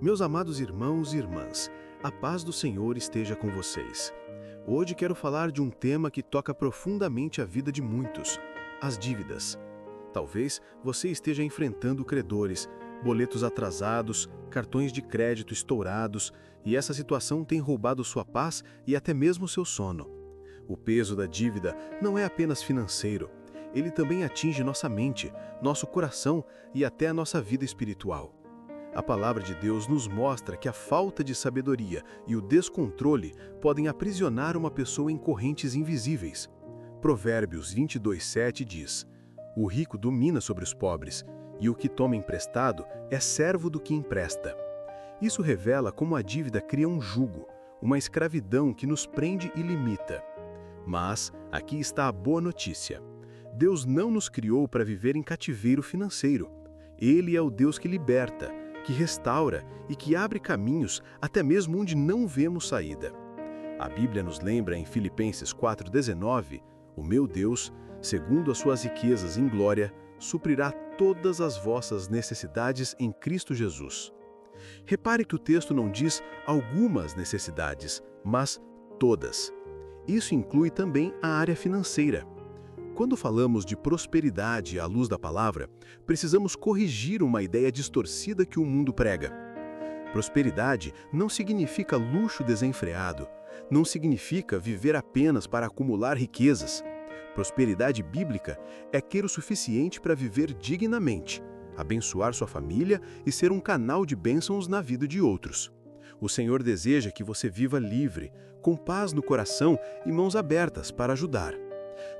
Meus amados irmãos e irmãs, a paz do Senhor esteja com vocês. Hoje quero falar de um tema que toca profundamente a vida de muitos: as dívidas. Talvez você esteja enfrentando credores, boletos atrasados, cartões de crédito estourados, e essa situação tem roubado sua paz e até mesmo seu sono. O peso da dívida não é apenas financeiro, ele também atinge nossa mente, nosso coração e até a nossa vida espiritual. A palavra de Deus nos mostra que a falta de sabedoria e o descontrole podem aprisionar uma pessoa em correntes invisíveis. Provérbios 22:7 diz: "O rico domina sobre os pobres, e o que toma emprestado é servo do que empresta." Isso revela como a dívida cria um jugo, uma escravidão que nos prende e limita. Mas aqui está a boa notícia: Deus não nos criou para viver em cativeiro financeiro. Ele é o Deus que liberta, que restaura e que abre caminhos até mesmo onde não vemos saída. A Bíblia nos lembra em Filipenses 4:19, "O meu Deus, segundo as suas riquezas em glória, suprirá todas as vossas necessidades em Cristo Jesus." Repare que o texto não diz algumas necessidades, mas todas. Isso inclui também a área financeira. Quando falamos de prosperidade à luz da palavra, precisamos corrigir uma ideia distorcida que o mundo prega. Prosperidade não significa luxo desenfreado, não significa viver apenas para acumular riquezas. Prosperidade bíblica é ter o suficiente para viver dignamente, abençoar sua família e ser um canal de bênçãos na vida de outros. O Senhor deseja que você viva livre, com paz no coração e mãos abertas para ajudar.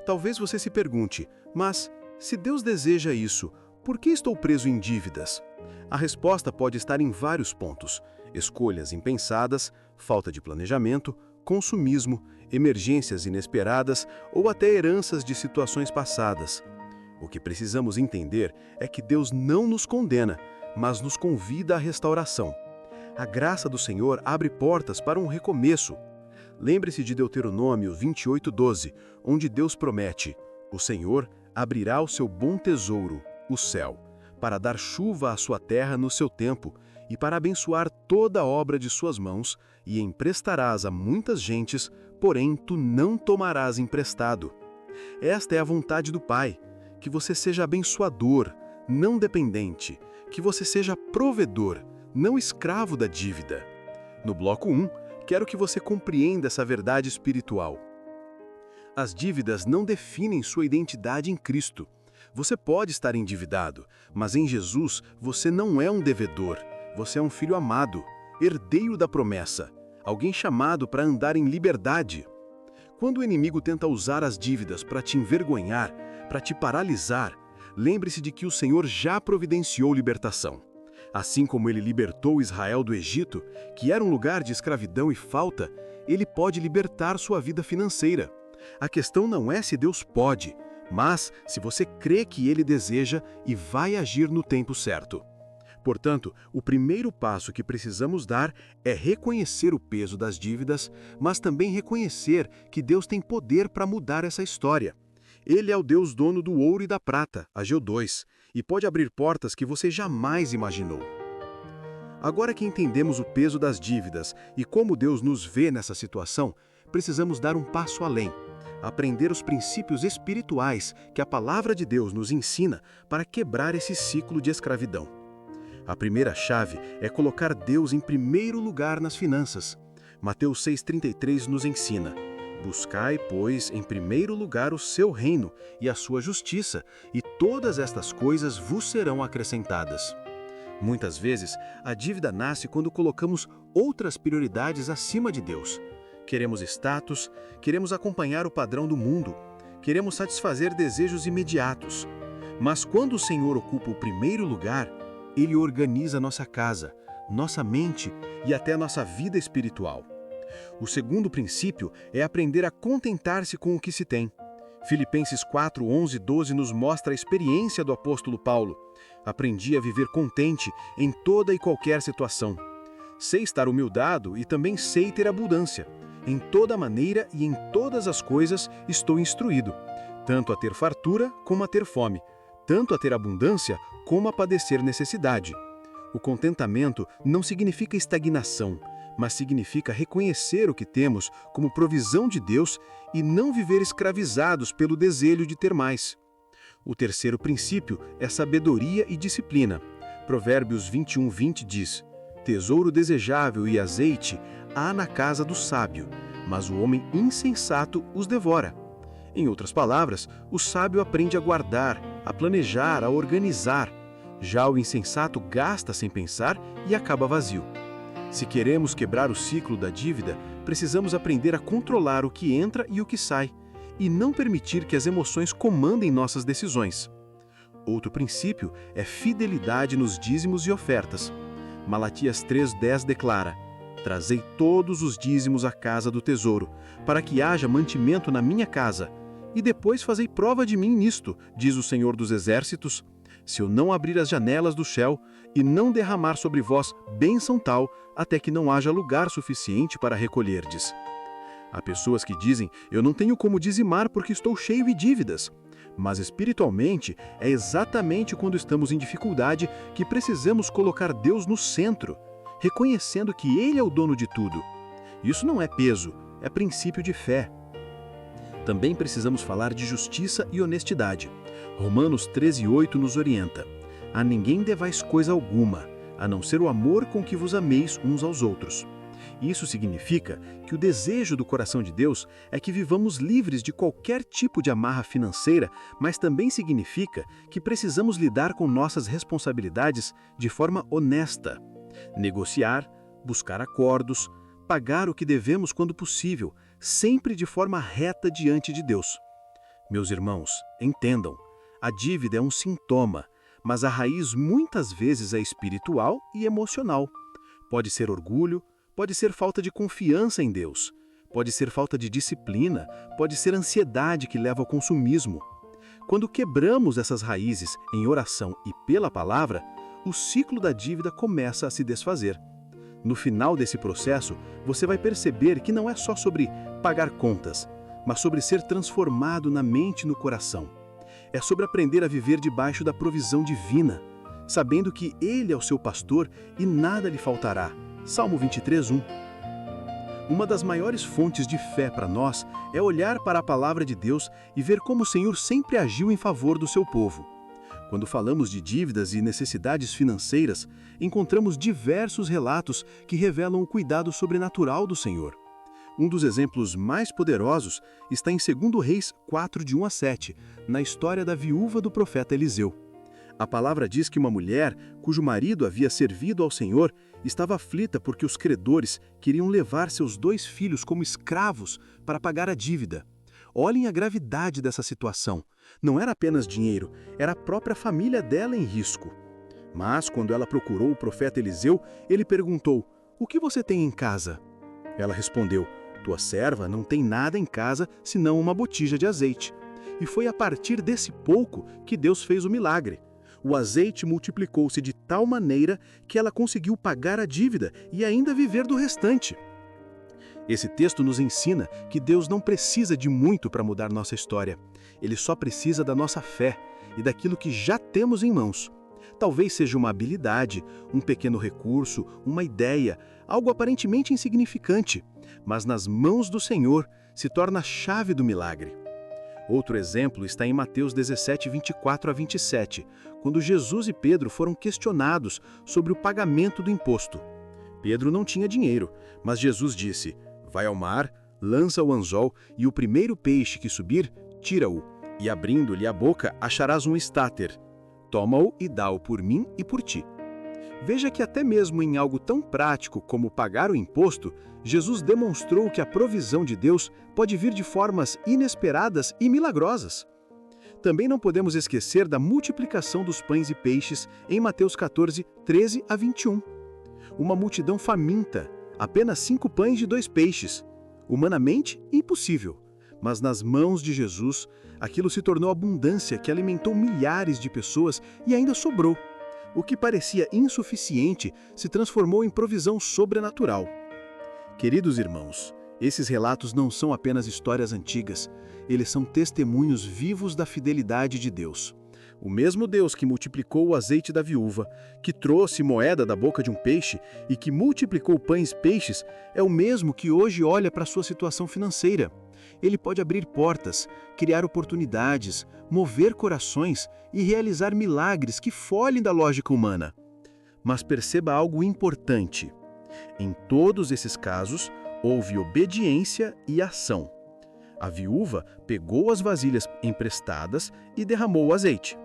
Talvez você se pergunte: mas, se Deus deseja isso, por que estou preso em dívidas? A resposta pode estar em vários pontos: escolhas impensadas, falta de planejamento, consumismo, emergências inesperadas ou até heranças de situações passadas. O que precisamos entender é que Deus não nos condena, mas nos convida à restauração. A graça do Senhor abre portas para um recomeço. Lembre-se de Deuteronômio 28:12, onde Deus promete: "O Senhor abrirá o seu bom tesouro, o céu, para dar chuva à sua terra no seu tempo, e para abençoar toda a obra de suas mãos, e emprestarás a muitas gentes, porém tu não tomarás emprestado." Esta é a vontade do Pai, que você seja abençoador, não dependente, que você seja provedor, não escravo da dívida. No bloco 1, quero que você compreenda essa verdade espiritual. As dívidas não definem sua identidade em Cristo. Você pode estar endividado, mas em Jesus você não é um devedor. Você é um filho amado, herdeiro da promessa, alguém chamado para andar em liberdade. Quando o inimigo tenta usar as dívidas para te envergonhar, para te paralisar, lembre-se de que o Senhor já providenciou libertação. Assim como ele libertou Israel do Egito, que era um lugar de escravidão e falta, ele pode libertar sua vida financeira. A questão não é se Deus pode, mas se você crê que ele deseja e vai agir no tempo certo. Portanto, o primeiro passo que precisamos dar é reconhecer o peso das dívidas, mas também reconhecer que Deus tem poder para mudar essa história. Ele é o Deus dono do ouro e da prata, Ageu 2, e pode abrir portas que você jamais imaginou. Agora que entendemos o peso das dívidas e como Deus nos vê nessa situação, precisamos dar um passo além, aprender os princípios espirituais que a palavra de Deus nos ensina para quebrar esse ciclo de escravidão. A primeira chave é colocar Deus em primeiro lugar nas finanças. Mateus 6,33 nos ensina: "Buscai, pois, em primeiro lugar o seu reino e a sua justiça, e todas estas coisas vos serão acrescentadas." Muitas vezes, a dívida nasce quando colocamos outras prioridades acima de Deus. Queremos status, queremos acompanhar o padrão do mundo, queremos satisfazer desejos imediatos. Mas quando o Senhor ocupa o primeiro lugar, Ele organiza nossa casa, nossa mente e até nossa vida espiritual. O segundo princípio é aprender a contentar-se com o que se tem. Filipenses 4:11-12 nos mostra a experiência do apóstolo Paulo. "Aprendi a viver contente em toda e qualquer situação. Sei estar humildado e também sei ter abundância. Em toda maneira e em todas as coisas estou instruído, tanto a ter fartura como a ter fome, tanto a ter abundância como a padecer necessidade." O contentamento não significa estagnação, mas significa reconhecer o que temos como provisão de Deus e não viver escravizados pelo desejo de ter mais. O terceiro princípio é sabedoria e disciplina. Provérbios 21:20 diz: tesouro desejável e azeite há na casa do sábio, mas o homem insensato os devora. Em outras palavras, o sábio aprende a guardar, a planejar, a organizar. Já o insensato gasta sem pensar e acaba vazio. Se queremos quebrar o ciclo da dívida, precisamos aprender a controlar o que entra e o que sai, e não permitir que as emoções comandem nossas decisões. Outro princípio é fidelidade nos dízimos e ofertas. Malaquias 3:10 declara: trazei todos os dízimos à casa do tesouro, para que haja mantimento na minha casa, e depois fazei prova de mim nisto, diz o Senhor dos Exércitos, se eu não abrir as janelas do céu e não derramar sobre vós bênção tal, até que não haja lugar suficiente para recolherdes. Há pessoas que dizem, eu não tenho como dizimar porque estou cheio de dívidas. Mas espiritualmente, é exatamente quando estamos em dificuldade que precisamos colocar Deus no centro, reconhecendo que Ele é o dono de tudo. Isso não é peso, é princípio de fé. Também precisamos falar de justiça e honestidade. Romanos 13:8 nos orienta: a ninguém devais coisa alguma, a não ser o amor com que vos ameis uns aos outros. Isso significa que o desejo do coração de Deus é que vivamos livres de qualquer tipo de amarra financeira, mas também significa que precisamos lidar com nossas responsabilidades de forma honesta. Negociar, buscar acordos, pagar o que devemos quando possível, sempre de forma reta diante de Deus. Meus irmãos, entendam, a dívida é um sintoma, mas a raiz muitas vezes é espiritual e emocional. Pode ser orgulho, pode ser falta de confiança em Deus, pode ser falta de disciplina, pode ser ansiedade que leva ao consumismo. Quando quebramos essas raízes em oração e pela palavra, o ciclo da dívida começa a se desfazer. No final desse processo, você vai perceber que não é só sobre pagar contas, mas sobre ser transformado na mente e no coração. É sobre aprender a viver debaixo da provisão divina, sabendo que Ele é o seu pastor e nada lhe faltará. Salmo 23:1. Uma das maiores fontes de fé para nós é olhar para a palavra de Deus e ver como o Senhor sempre agiu em favor do seu povo. Quando falamos de dívidas e necessidades financeiras, encontramos diversos relatos que revelam o cuidado sobrenatural do Senhor. Um dos exemplos mais poderosos está em 2 Reis 4:1-7, na história da viúva do profeta Eliseu. A palavra diz que uma mulher, cujo marido havia servido ao Senhor, estava aflita porque os credores queriam levar seus 2 filhos como escravos para pagar a dívida. Olhem a gravidade dessa situação. Não era apenas dinheiro, era a própria família dela em risco. Mas, quando ela procurou o profeta Eliseu, ele perguntou: "O que você tem em casa?" Ela respondeu: "Tua serva não tem nada em casa senão uma botija de azeite." E foi a partir desse pouco que Deus fez o milagre. O azeite multiplicou-se de tal maneira que ela conseguiu pagar a dívida e ainda viver do restante. Esse texto nos ensina que Deus não precisa de muito para mudar nossa história. Ele só precisa da nossa fé e daquilo que já temos em mãos. Talvez seja uma habilidade, um pequeno recurso, uma ideia, algo aparentemente insignificante, mas nas mãos do Senhor se torna a chave do milagre. Outro exemplo está em Mateus 17:24-27, quando Jesus e Pedro foram questionados sobre o pagamento do imposto. Pedro não tinha dinheiro, mas Jesus disse: "Vai ao mar, lança o anzol e o primeiro peixe que subir, tira-o, e abrindo-lhe a boca acharás um estáter. Toma-o e dá-o por mim e por ti." Veja que até mesmo em algo tão prático como pagar o imposto, Jesus demonstrou que a provisão de Deus pode vir de formas inesperadas e milagrosas. Também não podemos esquecer da multiplicação dos pães e peixes em Mateus 14:13-21. Uma multidão faminta, apenas 5 pães e 2 peixes. Humanamente, impossível. Mas nas mãos de Jesus, aquilo se tornou abundância que alimentou milhares de pessoas e ainda sobrou. O que parecia insuficiente se transformou em provisão sobrenatural. Queridos irmãos, esses relatos não são apenas histórias antigas, eles são testemunhos vivos da fidelidade de Deus. O mesmo Deus que multiplicou o azeite da viúva, que trouxe moeda da boca de um peixe e que multiplicou pães e peixes, é o mesmo que hoje olha para a sua situação financeira. Ele pode abrir portas, criar oportunidades, mover corações e realizar milagres que fogem da lógica humana. Mas perceba algo importante. Em todos esses casos, houve obediência e ação. A viúva pegou as vasilhas emprestadas e derramou o azeite.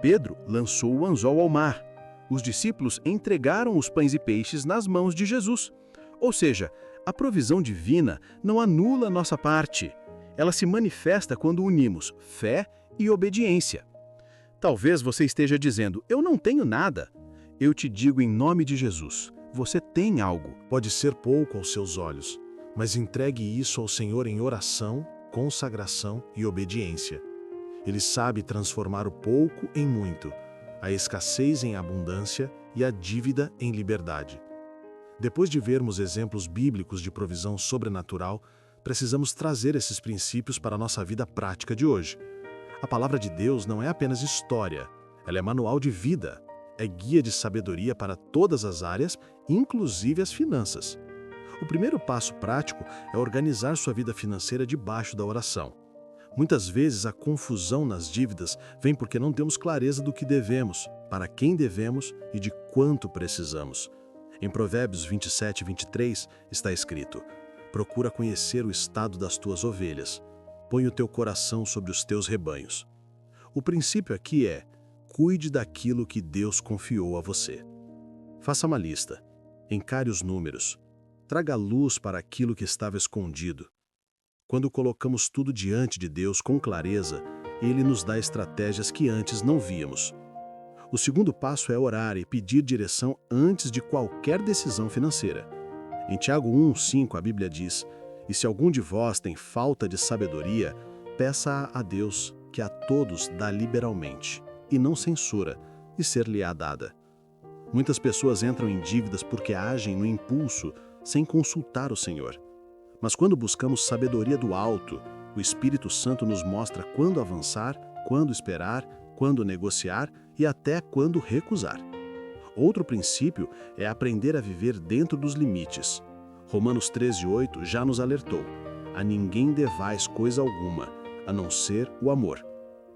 Pedro lançou o anzol ao mar. Os discípulos entregaram os pães e peixes nas mãos de Jesus. Ou seja, a provisão divina não anula nossa parte. Ela se manifesta quando unimos fé e obediência. Talvez você esteja dizendo, eu não tenho nada. Eu te digo em nome de Jesus, você tem algo. Pode ser pouco aos seus olhos, mas entregue isso ao Senhor em oração, consagração e obediência. Ele sabe transformar o pouco em muito, a escassez em abundância e a dívida em liberdade. Depois de vermos exemplos bíblicos de provisão sobrenatural, precisamos trazer esses princípios para a nossa vida prática de hoje. A palavra de Deus não é apenas história, ela é manual de vida, é guia de sabedoria para todas as áreas, inclusive as finanças. O primeiro passo prático é organizar sua vida financeira debaixo da oração. Muitas vezes a confusão nas dívidas vem porque não temos clareza do que devemos, para quem devemos e de quanto precisamos. Em Provérbios 27 e 23 está escrito: procura conhecer o estado das tuas ovelhas, põe o teu coração sobre os teus rebanhos. O princípio aqui é: cuide daquilo que Deus confiou a você. Faça uma lista, encare os números, traga luz para aquilo que estava escondido. Quando colocamos tudo diante de Deus com clareza, Ele nos dá estratégias que antes não víamos. O segundo passo é orar e pedir direção antes de qualquer decisão financeira. Em Tiago 1:5 a Bíblia diz: e se algum de vós tem falta de sabedoria, peça a Deus, que a todos dá liberalmente, e não censura, e ser-lhe-á dada. Muitas pessoas entram em dívidas porque agem no impulso, sem consultar o Senhor. Mas quando buscamos sabedoria do alto, o Espírito Santo nos mostra quando avançar, quando esperar, quando negociar e até quando recusar. Outro princípio é aprender a viver dentro dos limites. Romanos 13:8 já nos alertou: a ninguém devais coisa alguma, a não ser o amor.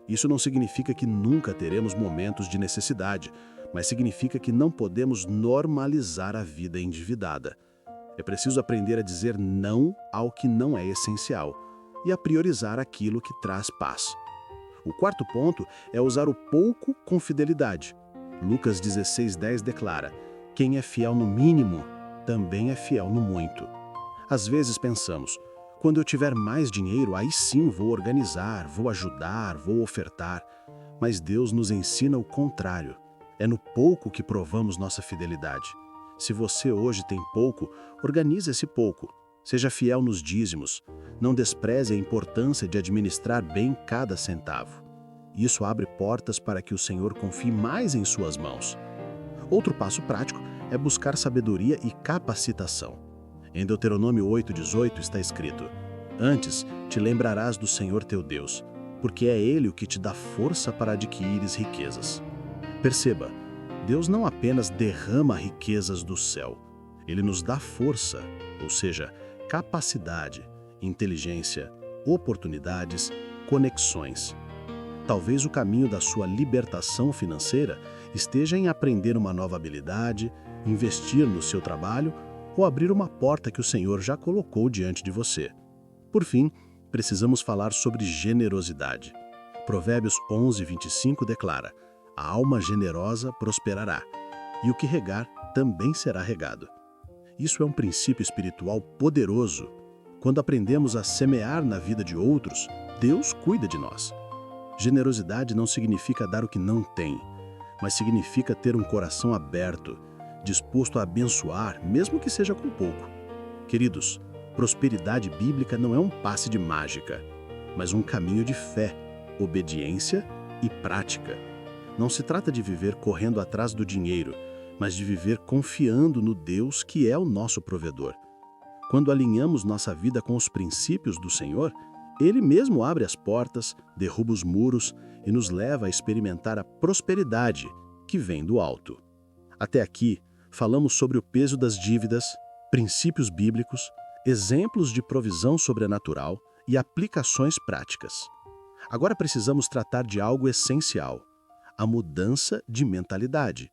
Isso não significa que nunca teremos momentos de necessidade, mas significa que não podemos normalizar a vida endividada. É preciso aprender a dizer não ao que não é essencial e a priorizar aquilo que traz paz. O quarto ponto é usar o pouco com fidelidade. Lucas 16:10 declara: quem é fiel no mínimo, também é fiel no muito. Às vezes pensamos, quando eu tiver mais dinheiro, aí sim vou organizar, vou ajudar, vou ofertar. Mas Deus nos ensina o contrário. É no pouco que provamos nossa fidelidade. Se você hoje tem pouco, organize esse pouco. Seja fiel nos dízimos. Não despreze a importância de administrar bem cada centavo. Isso abre portas para que o Senhor confie mais em suas mãos. Outro passo prático é buscar sabedoria e capacitação. Em Deuteronômio 8:18 está escrito: antes te lembrarás do Senhor teu Deus, porque é Ele o que te dá força para adquirires riquezas. Perceba, Deus não apenas derrama riquezas do céu, Ele nos dá força, ou seja, capacidade, inteligência, oportunidades, conexões. Talvez o caminho da sua libertação financeira esteja em aprender uma nova habilidade, investir no seu trabalho ou abrir uma porta que o Senhor já colocou diante de você. Por fim, precisamos falar sobre generosidade. Provérbios 11:25 declara: a alma generosa prosperará, e o que regar também será regado. Isso é um princípio espiritual poderoso. Quando aprendemos a semear na vida de outros, Deus cuida de nós. Generosidade não significa dar o que não tem, mas significa ter um coração aberto, disposto a abençoar, mesmo que seja com pouco. Queridos, prosperidade bíblica não é um passe de mágica, mas um caminho de fé, obediência e prática. Não se trata de viver correndo atrás do dinheiro, mas de viver confiando no Deus que é o nosso provedor. Quando alinhamos nossa vida com os princípios do Senhor, Ele mesmo abre as portas, derruba os muros e nos leva a experimentar a prosperidade que vem do alto. Até aqui, falamos sobre o peso das dívidas, princípios bíblicos, exemplos de provisão sobrenatural e aplicações práticas. Agora precisamos tratar de algo essencial: a mudança de mentalidade.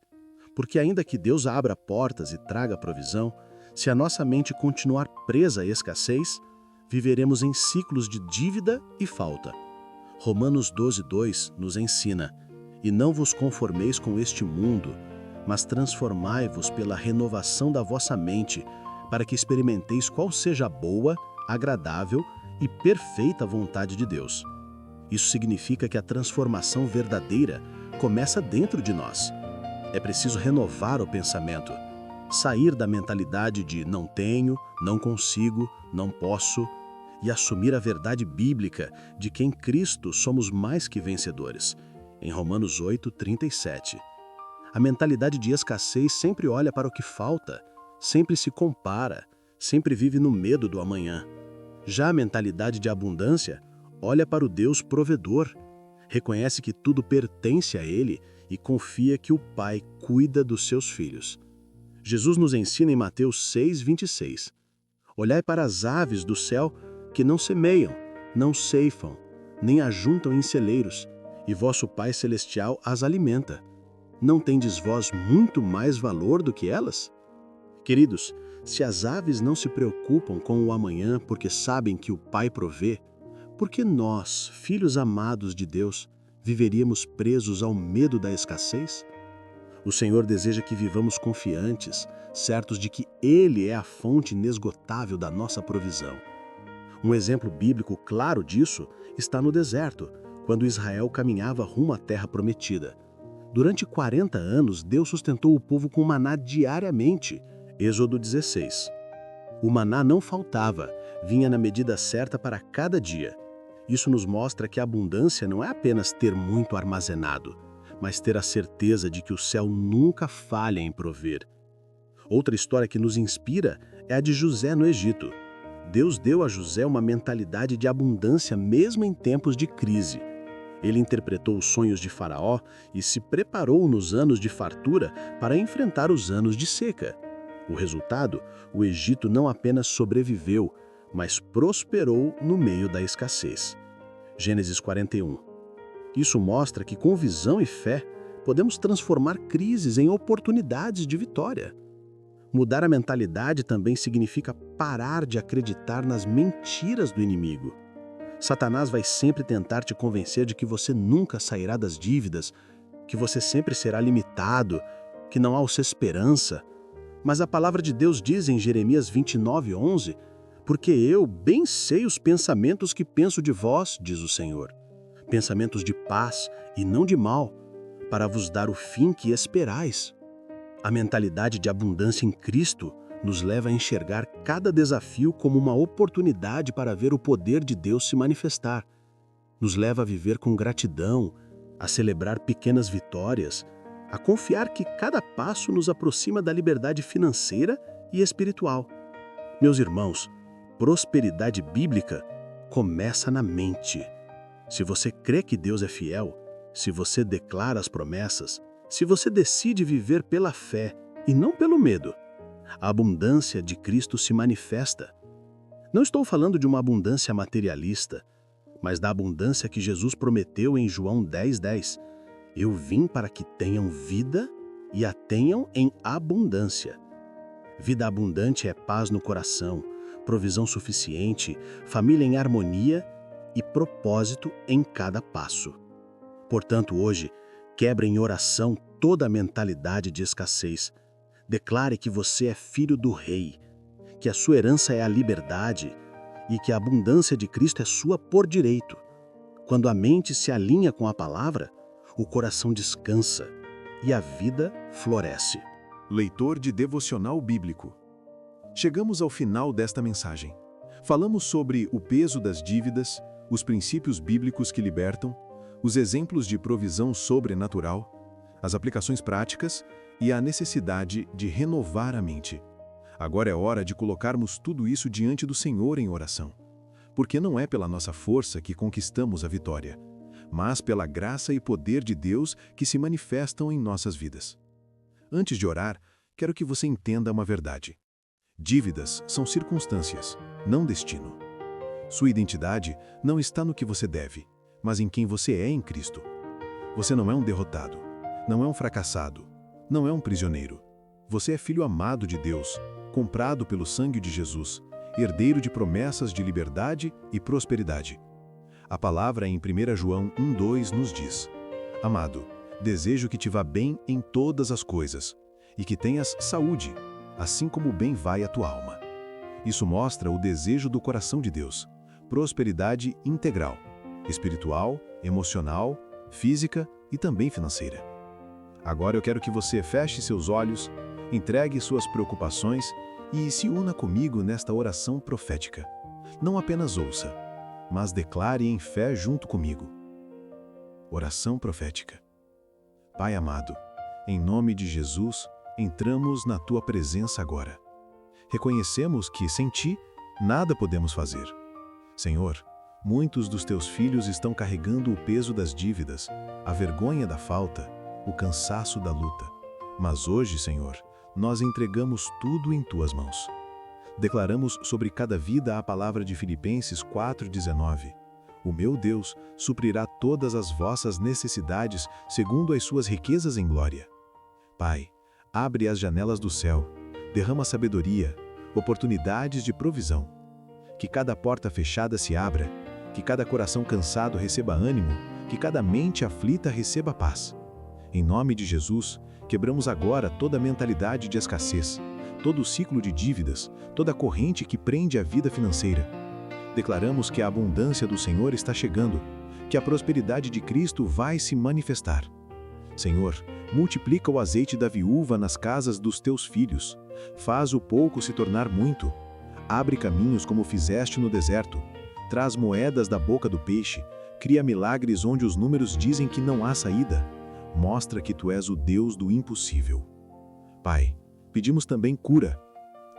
Porque ainda que Deus abra portas e traga provisão, se a nossa mente continuar presa à escassez, viveremos em ciclos de dívida e falta. Romanos 12:2 nos ensina: "E não vos conformeis com este mundo, mas transformai-vos pela renovação da vossa mente, para que experimenteis qual seja a boa, agradável e perfeita vontade de Deus." Isso significa que a transformação verdadeira começa dentro de nós. É preciso renovar o pensamento, sair da mentalidade de não tenho, não consigo, não posso, e assumir a verdade bíblica de que em Cristo somos mais que vencedores. Em Romanos 8:37. A mentalidade de escassez sempre olha para o que falta, sempre se compara, sempre vive no medo do amanhã. Já a mentalidade de abundância olha para o Deus provedor, reconhece que tudo pertence a Ele e confia que o Pai cuida dos seus filhos. Jesus nos ensina em Mateus 6:26. Olhai para as aves do céu que não semeiam, não ceifam, nem ajuntam em celeiros, e vosso Pai Celestial as alimenta. Não tendes vós muito mais valor do que elas? Queridos, se as aves não se preocupam com o amanhã porque sabem que o Pai provê, por que nós, filhos amados de Deus, viveríamos presos ao medo da escassez? O Senhor deseja que vivamos confiantes, certos de que Ele é a fonte inesgotável da nossa provisão. Um exemplo bíblico claro disso está no deserto, quando Israel caminhava rumo à terra prometida. Durante 40 anos, Deus sustentou o povo com maná diariamente. Êxodo 16. O maná não faltava, vinha na medida certa para cada dia. Isso nos mostra que a abundância não é apenas ter muito armazenado, mas ter a certeza de que o céu nunca falha em prover. Outra história que nos inspira é a de José no Egito. Deus deu a José uma mentalidade de abundância mesmo em tempos de crise. Ele interpretou os sonhos de Faraó e se preparou nos anos de fartura para enfrentar os anos de seca. O resultado, o Egito não apenas sobreviveu, mas prosperou no meio da escassez. Gênesis 41. Isso mostra que com visão e fé, podemos transformar crises em oportunidades de vitória. Mudar a mentalidade também significa parar de acreditar nas mentiras do inimigo. Satanás vai sempre tentar te convencer de que você nunca sairá das dívidas, que você sempre será limitado, que não há esperança. Mas a palavra de Deus diz em Jeremias 29:11, "Porque eu bem sei os pensamentos que penso de vós, diz o Senhor, pensamentos de paz e não de mal, para vos dar o fim que esperais." A mentalidade de abundância em Cristo nos leva a enxergar cada desafio como uma oportunidade para ver o poder de Deus se manifestar. Nos leva a viver com gratidão, a celebrar pequenas vitórias, a confiar que cada passo nos aproxima da liberdade financeira e espiritual. Meus irmãos, prosperidade bíblica começa na mente. Se você crê que Deus é fiel, se você declara as promessas, se você decide viver pela fé e não pelo medo, a abundância de Cristo se manifesta. Não estou falando de uma abundância materialista, mas da abundância que Jesus prometeu em João 10:10. "Eu vim para que tenham vida e a tenham em abundância." Vida abundante é paz no coração, provisão suficiente, família em harmonia e propósito em cada passo. Portanto, hoje, quebre em oração toda a mentalidade de escassez. Declare que você é filho do Rei, que a sua herança é a liberdade e que a abundância de Cristo é sua por direito. Quando a mente se alinha com a palavra, o coração descansa e a vida floresce. Leitor de Devocional Bíblico. Chegamos ao final desta mensagem. Falamos sobre o peso das dívidas, os princípios bíblicos que libertam, os exemplos de provisão sobrenatural, as aplicações práticas e a necessidade de renovar a mente. Agora é hora de colocarmos tudo isso diante do Senhor em oração. Porque não é pela nossa força que conquistamos a vitória, mas pela graça e poder de Deus que se manifestam em nossas vidas. Antes de orar, quero que você entenda uma verdade. Dívidas são circunstâncias, não destino. Sua identidade não está no que você deve, mas em quem você é em Cristo. Você não é um derrotado, não é um fracassado, não é um prisioneiro. Você é filho amado de Deus, comprado pelo sangue de Jesus, herdeiro de promessas de liberdade e prosperidade. A palavra em 1 João 1:2 nos diz: Amado, desejo que te vá bem em todas as coisas, e que tenhas saúde, assim como bem vai a tua alma. Isso mostra o desejo do coração de Deus, prosperidade integral, espiritual, emocional, física e também financeira. Agora eu quero que você feche seus olhos, entregue suas preocupações e se una comigo nesta oração profética. Não apenas ouça, mas declare em fé junto comigo. Oração profética. Pai amado, em nome de Jesus, entramos na Tua presença agora. Reconhecemos que, sem Ti, nada podemos fazer. Senhor, muitos dos Teus filhos estão carregando o peso das dívidas, a vergonha da falta, o cansaço da luta. Mas hoje, Senhor, nós entregamos tudo em Tuas mãos. Declaramos sobre cada vida a palavra de Filipenses 4:19. O meu Deus suprirá todas as vossas necessidades segundo as suas riquezas em glória. Pai, abre as janelas do céu, derrama sabedoria, oportunidades de provisão. Que cada porta fechada se abra, que cada coração cansado receba ânimo, que cada mente aflita receba paz. Em nome de Jesus, quebramos agora toda a mentalidade de escassez, todo o ciclo de dívidas, toda a corrente que prende a vida financeira. Declaramos que a abundância do Senhor está chegando, que a prosperidade de Cristo vai se manifestar. Senhor, multiplica o azeite da viúva nas casas dos teus filhos, faz o pouco se tornar muito, abre caminhos como fizeste no deserto, traz moedas da boca do peixe, cria milagres onde os números dizem que não há saída, mostra que Tu és o Deus do impossível. Pai, pedimos também cura.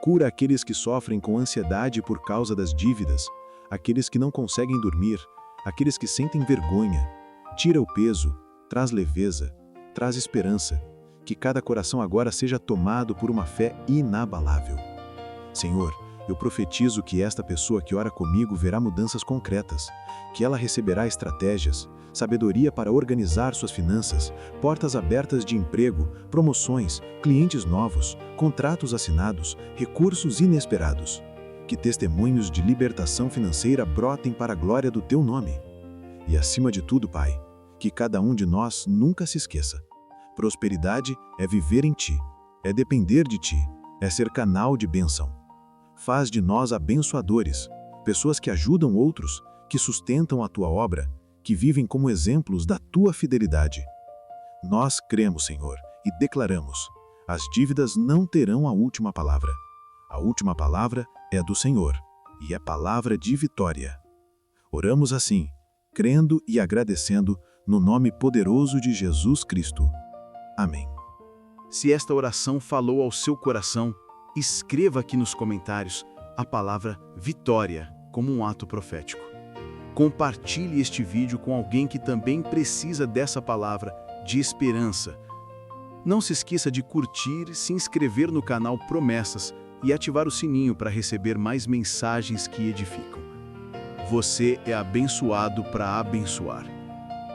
Cura aqueles que sofrem com ansiedade por causa das dívidas, aqueles que não conseguem dormir, aqueles que sentem vergonha. Tira o peso, traz leveza, traz esperança, que cada coração agora seja tomado por uma fé inabalável. Senhor, eu profetizo que esta pessoa que ora comigo verá mudanças concretas, que ela receberá estratégias, sabedoria para organizar suas finanças, portas abertas de emprego, promoções, clientes novos, contratos assinados, recursos inesperados. Que testemunhos de libertação financeira brotem para a glória do Teu nome. E acima de tudo, Pai, que cada um de nós nunca se esqueça. Prosperidade é viver em Ti, é depender de Ti, é ser canal de bênção. Faz de nós abençoadores, pessoas que ajudam outros, que sustentam a Tua obra, que vivem como exemplos da Tua fidelidade. Nós cremos, Senhor, e declaramos: as dívidas não terão a última palavra. A última palavra é do Senhor, e é palavra de vitória. Oramos assim, crendo e agradecendo no nome poderoso de Jesus Cristo. Amém. Se esta oração falou ao seu coração, escreva aqui nos comentários a palavra vitória como um ato profético. Compartilhe este vídeo com alguém que também precisa dessa palavra de esperança. Não se esqueça de curtir, se inscrever no canal Promessas e ativar o sininho para receber mais mensagens que edificam. Você é abençoado para abençoar.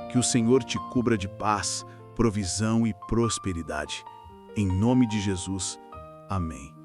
Que o Senhor te cubra de paz, provisão e prosperidade. Em nome de Jesus. Amém.